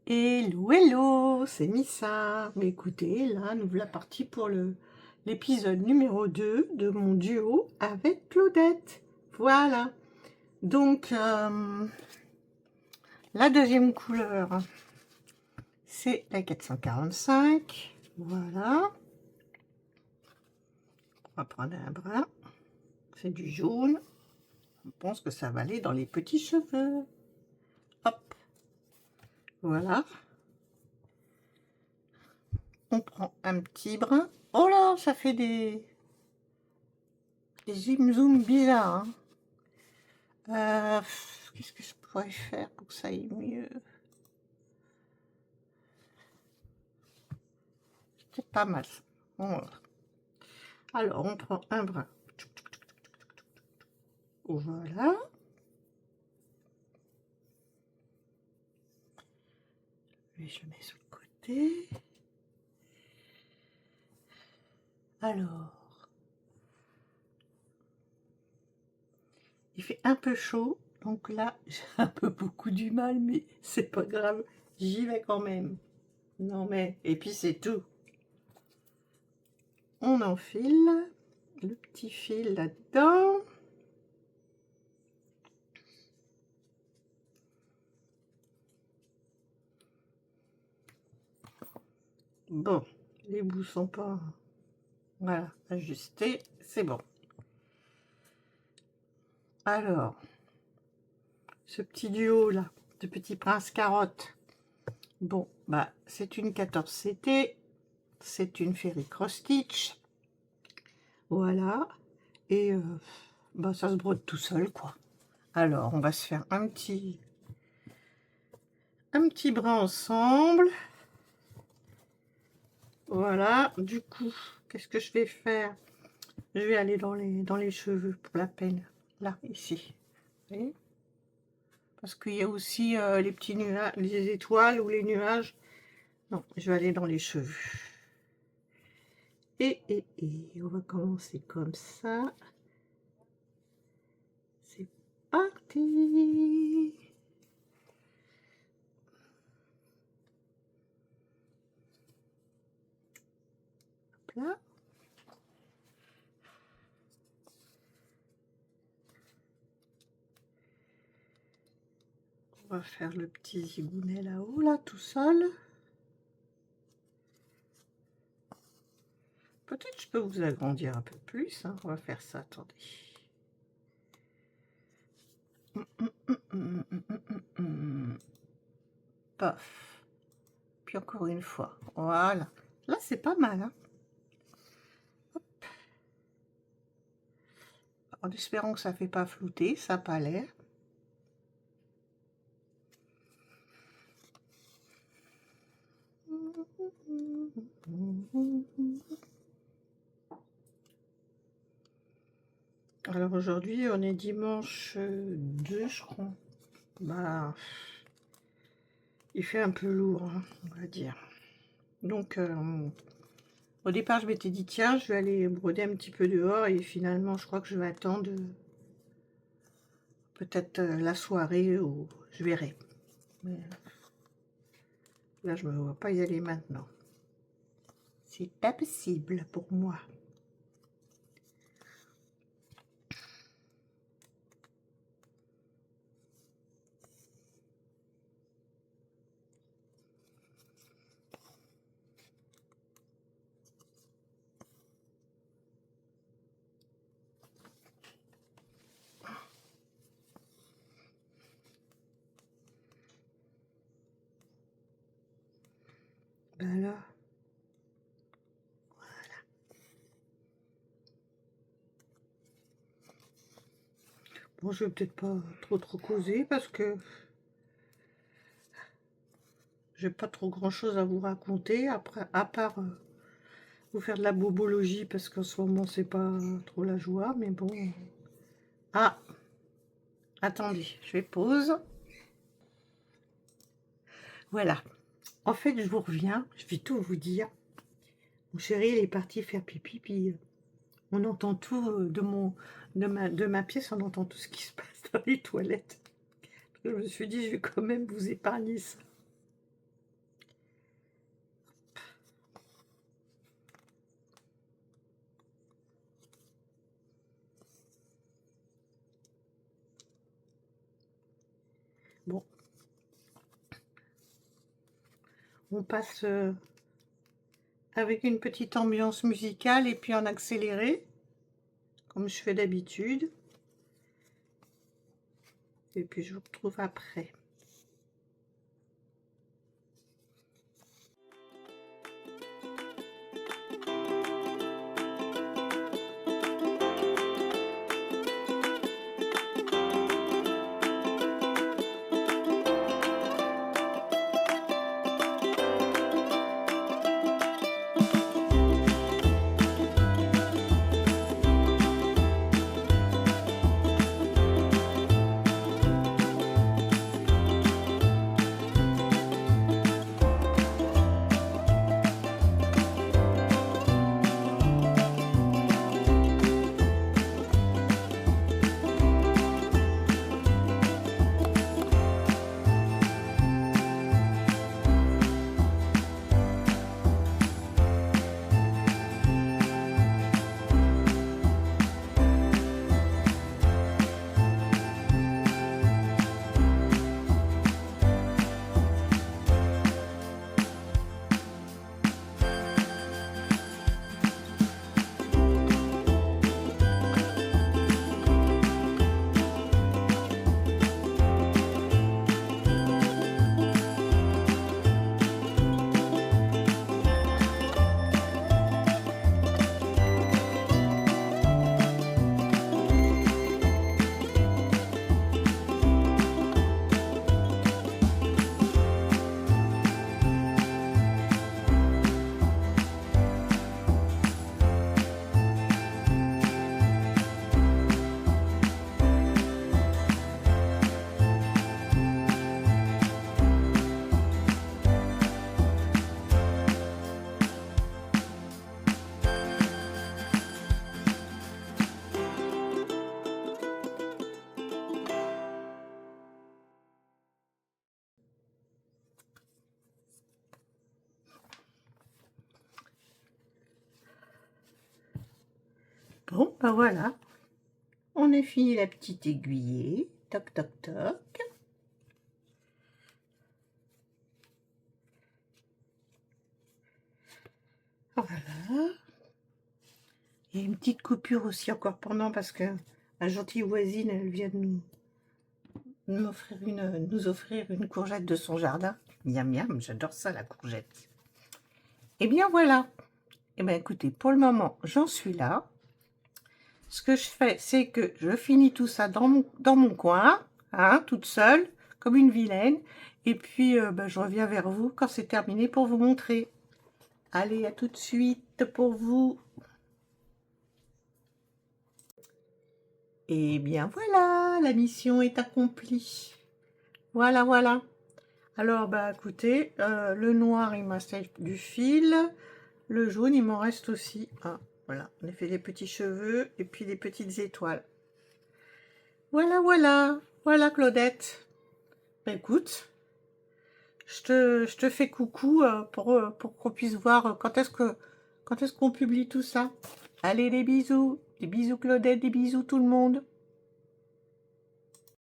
Hello, hello, c'est Missa. Mais écoutez, là, nous voilà partis pour l'épisode numéro 2 de mon duo avec Claudette. Voilà. Donc, la deuxième couleur, c'est la 445. Voilà. On va prendre un brin. C'est du jaune. On pense que ça va aller dans les petits cheveux. Hop. Voilà. On prend un petit brin. Oh là, ça fait des zoom bizarres. Qu'est-ce que je pourrais faire pour que ça aille mieux? C'est pas mal. Voilà. Alors, on prend un brin. Voilà. Et je mets sur le côté. Alors, il fait un peu chaud. Donc là, j'ai un peu beaucoup du mal, mais c'est pas grave. J'y vais quand même. Non mais, et puis c'est tout. On enfile le petit fil là-dedans. Bon, les bouts sont pas... Voilà, ajustés, c'est bon. Alors, ce petit duo là, de Petit Prince Carotte. Bon, bah, c'est une 14CT, c'est une Fairy Cross Stitch. Voilà. Et bah, ça se brode tout seul, quoi. Alors, on va se faire un petit brin ensemble. Voilà. Du coup, qu'est-ce que je vais faire? Je vais aller dans les cheveux pour la peine. Là, ici. Vous voyez? Parce qu'il y a aussi les petits nuages, les étoiles ou les nuages. Non, je vais aller dans les cheveux. Et on va commencer comme ça. C'est parti. Hop là. On va faire le petit zigounet là-haut, là, tout seul. Peut-être je peux vous agrandir un peu plus. Hein. On va faire ça, attendez. Paf. Puis encore une fois. Voilà. Là, c'est pas mal. Hein. En espérant que ça ne fait pas flouter, ça n'a pas l'air. Alors aujourd'hui, on est dimanche 2, je crois. Bah, il fait un peu lourd, hein, on va dire. Donc, au départ, je m'étais dit, tiens, je vais aller broder un petit peu dehors. Et finalement, je crois que je vais attendre peut-être la soirée ou je verrai. Mais là, je ne me vois pas y aller maintenant. C'est pas possible pour moi. Ben là, bon, je vais peut-être pas trop causer parce que j'ai pas trop grand-chose à vous raconter après, à part vous faire de la bobologie parce qu'en ce moment c'est pas trop la joie, mais bon. Ah, attendez, je fais pause. Voilà. En fait, je vous reviens, je vais tout vous dire. Mon chéri, il est parti faire pipi, puis on entend tout de ma pièce, on entend tout ce qui se passe dans les toilettes. Je me suis dit, je vais quand même vous épargner ça. On passe avec une petite ambiance musicale et puis en accéléré, comme je fais d'habitude. Et puis je vous retrouve après. Bon, ben voilà, on a fini la petite aiguillée. Toc, toc, toc. Voilà. Il y a une petite coupure aussi encore pendant parce que la gentille voisine, elle vient de nous offrir une courgette de son jardin. Miam, miam, j'adore ça, la courgette. Et bien voilà. Et bien écoutez, pour le moment, j'en suis là. Ce que je fais, c'est que je finis tout ça dans mon coin, hein, toute seule, comme une vilaine. Et puis, je reviens vers vous quand c'est terminé pour vous montrer. Allez, à tout de suite pour vous. Et bien voilà, la mission est accomplie. Voilà, voilà. Alors, écoutez, le noir, il m'en reste du fil. Le jaune, il m'en reste aussi. Ah, voilà, on a fait des petits cheveux et puis des petites étoiles. Voilà, voilà. Voilà, Claudette. Écoute, je te fais coucou pour qu'on puisse voir quand est-ce qu'on publie tout ça. Allez, des bisous. Des bisous, Claudette, des bisous, tout le monde.